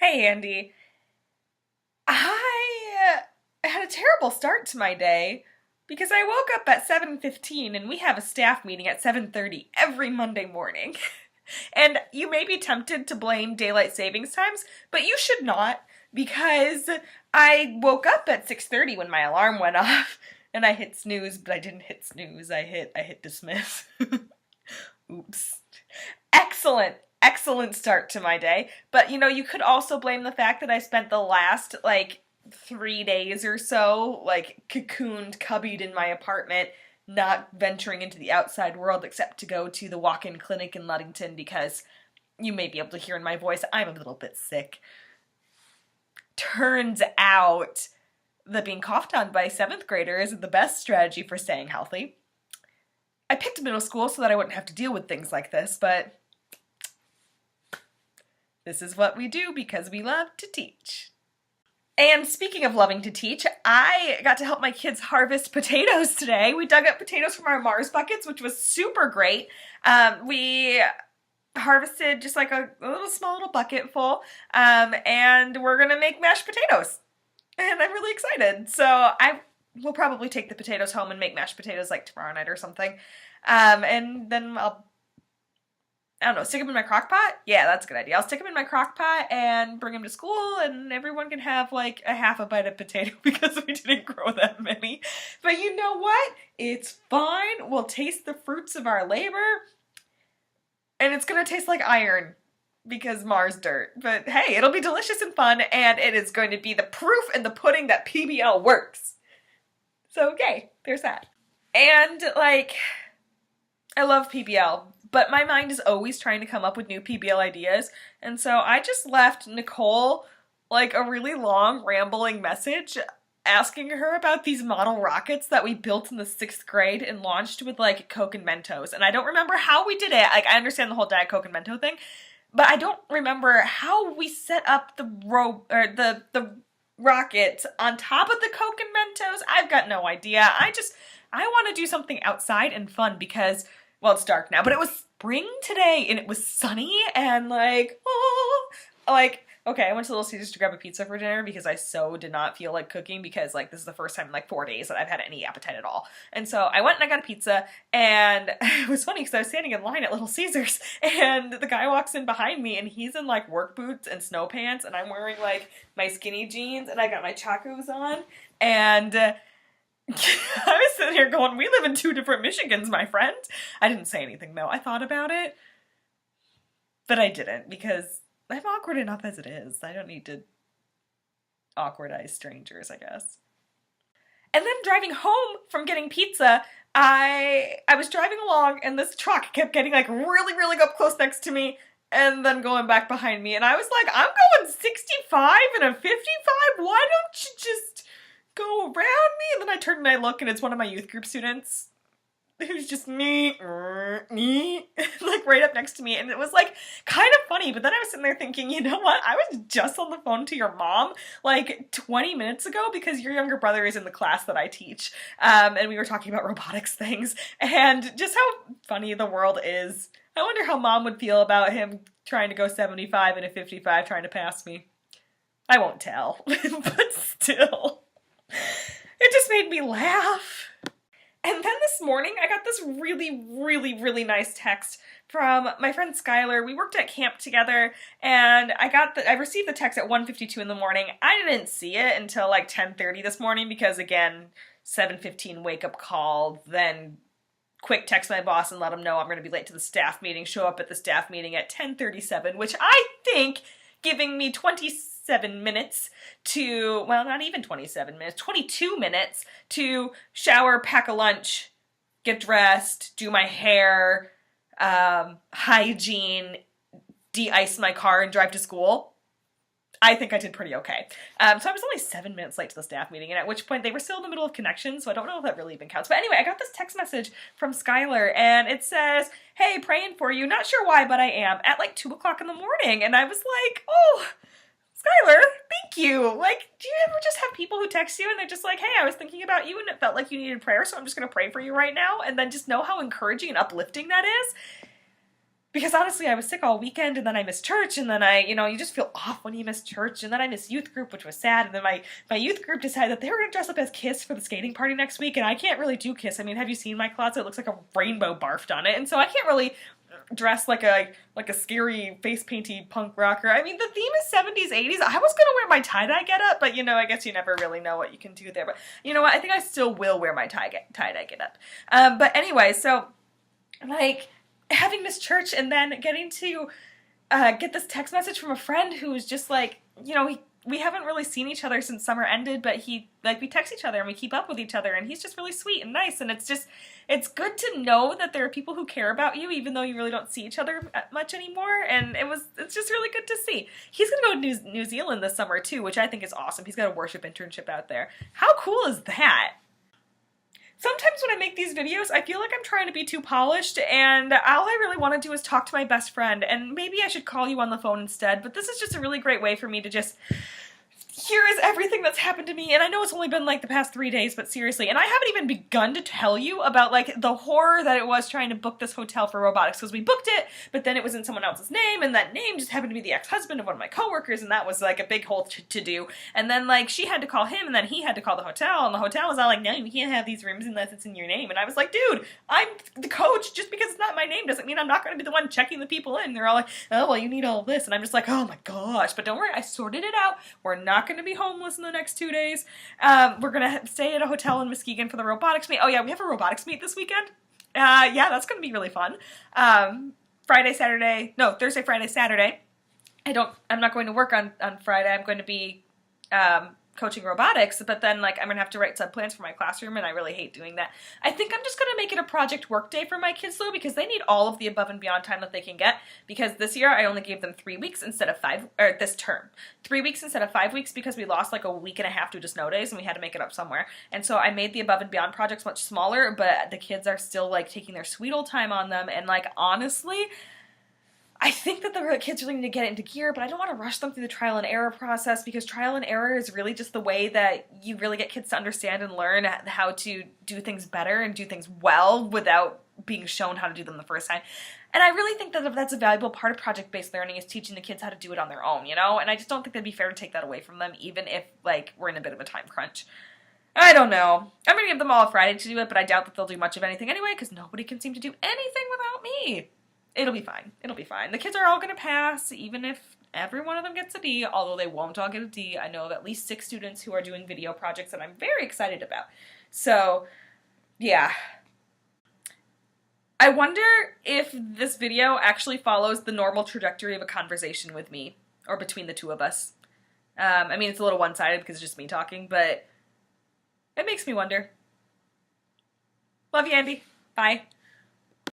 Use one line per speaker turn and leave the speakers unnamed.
Hey Andy, I had a terrible start to my day because I woke up at 7:15 and we have a staff meeting at 7:30 every Monday morning. And you may be tempted to blame daylight savings times, but you should not because I woke up at 6:30 when my alarm went off and I hit snooze, but I didn't hit snooze. I hit dismiss. Oops. Excellent start to my day. But you could also blame the fact that I spent the last 3 days or so cocooned, cubbied in my apartment, not venturing into the outside world except to go to the walk-in clinic in Ludington because you may be able to hear in my voice I'm a little bit sick. Turns out that being coughed on by 7th graders is the best strategy for staying healthy. I picked middle school so that I wouldn't have to deal with things like this, but this is what we do because we love to teach. And speaking of loving to teach, I got to help my kids harvest potatoes today. We dug up potatoes from our Mars buckets, which was super great. We harvested just like a small little bucket full, and we're gonna make mashed potatoes. And I'm really excited. So I will probably take the potatoes home and make mashed potatoes like tomorrow night or something. And then I don't know, stick them in my crock pot? Yeah, that's a good idea. I'll stick them in my crock pot and bring them to school and everyone can have like a half a bite of potato because we didn't grow that many. But you know what? It's fine. We'll taste the fruits of our labor and it's going to taste like iron because Mars dirt. But hey, it'll be delicious and fun and it is going to be the proof in the pudding that PBL works. So okay, there's that. And I love PBL. But my mind is always trying to come up with new PBL ideas, and so I just left Nicole a really long rambling message asking her about these model rockets that we built in the 6th grade and launched with Coke and Mentos. And I don't remember how we did it. I understand the whole Diet Coke and Mento thing, but I don't remember how we set up the rocket on top of the Coke and Mentos. I've got no idea. I want to do something outside and fun because, well, it's dark now, but it was spring today and it was sunny and okay, I went to Little Caesars to grab a pizza for dinner because I so did not feel like cooking because this is the first time in 4 days that I've had any appetite at all. And so I went and I got a pizza and it was funny because I was standing in line at Little Caesars and the guy walks in behind me and he's in work boots and snow pants and I'm wearing my skinny jeans and I got my chacos on and I was sitting here going, we live in 2 different Michigans, my friend. I didn't say anything, though. I thought about it, but I didn't because I'm awkward enough as it is. I don't need to awkwardize strangers, I guess. And then driving home from getting pizza, I was driving along and this truck kept getting really, really up close next to me and then going back behind me. And I was like, I'm going 65 and a 55? Why don't you just go around me? And then I turn and I look and it's one of my youth group students who's just me, right up next to me. And it was kind of funny, but then I was sitting there thinking, you know what? I was just on the phone to your mom 20 minutes ago because your younger brother is in the class that I teach. And we were talking about robotics things and just how funny the world is. I wonder how mom would feel about him trying to go 75 and a 55 trying to pass me. I won't tell, but still. It just made me laugh. And then this morning, I got this really, really, really nice text from my friend Skylar. We worked at camp together, and I received the text at 1:52 in the morning. I didn't see it until 10:30 this morning because, again, 7:15 wake-up call, then quick text my boss and let him know I'm going to be late to the staff meeting, show up at the staff meeting at 10:37, which I think giving me 27 minutes to, well, not even 27 minutes, 22 minutes to shower, pack a lunch, get dressed, do my hair, hygiene, de-ice my car, and drive to school. I think I did pretty okay. So I was only 7 minutes late to the staff meeting, and at which point they were still in the middle of connections, so I don't know if that really even counts. But anyway, I got this text message from Skylar, and it says, hey, praying for you, not sure why, but I am, at 2 o'clock in the morning. And I was like, oh, Skylar, thank you. Do you ever just have people who text you and they're just like, hey, I was thinking about you and it felt like you needed prayer, so I'm just going to pray for you right now, and then just know how encouraging and uplifting that is? Because honestly, I was sick all weekend, and then I missed church, and then you just feel off when you miss church, and then I missed youth group, which was sad, and then my youth group decided that they were going to dress up as Kiss for the skating party next week, and I can't really do Kiss. I mean, have you seen my closet? It looks like a rainbow barfed on it, and so I can't really dress like a scary face painty punk rocker. I mean, the theme is 70s, 80s. I was gonna wear my tie-dye get-up, but I guess you never really know what you can do there. But you know what? I think I still will wear my tie-dye get-up. But anyway, so like having missed church and then getting to get this text message from a friend who was just like, we haven't really seen each other since summer ended, but we text each other and we keep up with each other, and he's just really sweet and nice, and it's good to know that there are people who care about you even though you really don't see each other much anymore, and it's just really good to see. He's gonna go to New Zealand this summer too, which I think is awesome. He's got a worship internship out there. How cool is that? Sometimes when I make these videos, I feel like I'm trying to be too polished, and all I really want to do is talk to my best friend, and maybe I should call you on the phone instead, but this is just a really great way for me to just here is everything that's happened to me, and I know it's only been like the past 3 days, but seriously, and I haven't even begun to tell you about like the horror that it was trying to book this hotel for robotics, because we booked it, but then it was in someone else's name, and that name just happened to be the ex-husband of one of my coworkers, and that was like a big whole to-do, and then like she had to call him, and then he had to call the hotel, and the hotel was all like, no, you can't have these rooms unless it's in your name, and I was like, dude, I'm the coach, just because it's not my name doesn't mean I'm not going to be the one checking the people in. They're all like, oh, well, you need all of this, and I'm just like, oh my gosh, but don't worry, I sorted it out. We're not going to be homeless in the next 2 days. We're gonna stay at a hotel in Muskegon for the robotics meet. Oh yeah, we have a robotics meet this weekend. Yeah, that's gonna be really fun. Thursday, Friday, Saturday. I'm not going to work on Friday. I'm going to be coaching robotics, but then like I'm gonna have to write sub-plans for my classroom, and I really hate doing that. I think I'm just gonna make it a project work day for my kids though, because they need all of the above and beyond time that they can get, because this year I only gave them 3 weeks instead of 5, or this term, 3 weeks instead of 5 weeks, because we lost like a week and a half due to snow days and we had to make it up somewhere. And so I made the above and beyond projects much smaller, but the kids are still like taking their sweet old time on them, and like honestly, I think that the kids really need to get into gear, but I don't want to rush them through the trial and error process, because trial and error is really just the way that you really get kids to understand and learn how to do things better and do things well without being shown how to do them the first time. And I really think that that's a valuable part of project-based learning, is teaching the kids how to do it on their own, And I just don't think that'd be fair to take that away from them, even if, like, we're in a bit of a time crunch. I don't know. I'm going to give them all a Friday to do it, but I doubt that they'll do much of anything anyway, because nobody can seem to do anything without me. It'll be fine. It'll be fine. The kids are all going to pass, even if every one of them gets a D, although they won't all get a D. I know of at least 6 students who are doing video projects that I'm very excited about. So, yeah. I wonder if this video actually follows the normal trajectory of a conversation with me, or between the two of us. I mean, it's a little one-sided because it's just me talking, but it makes me wonder. Love you, Andy. Bye.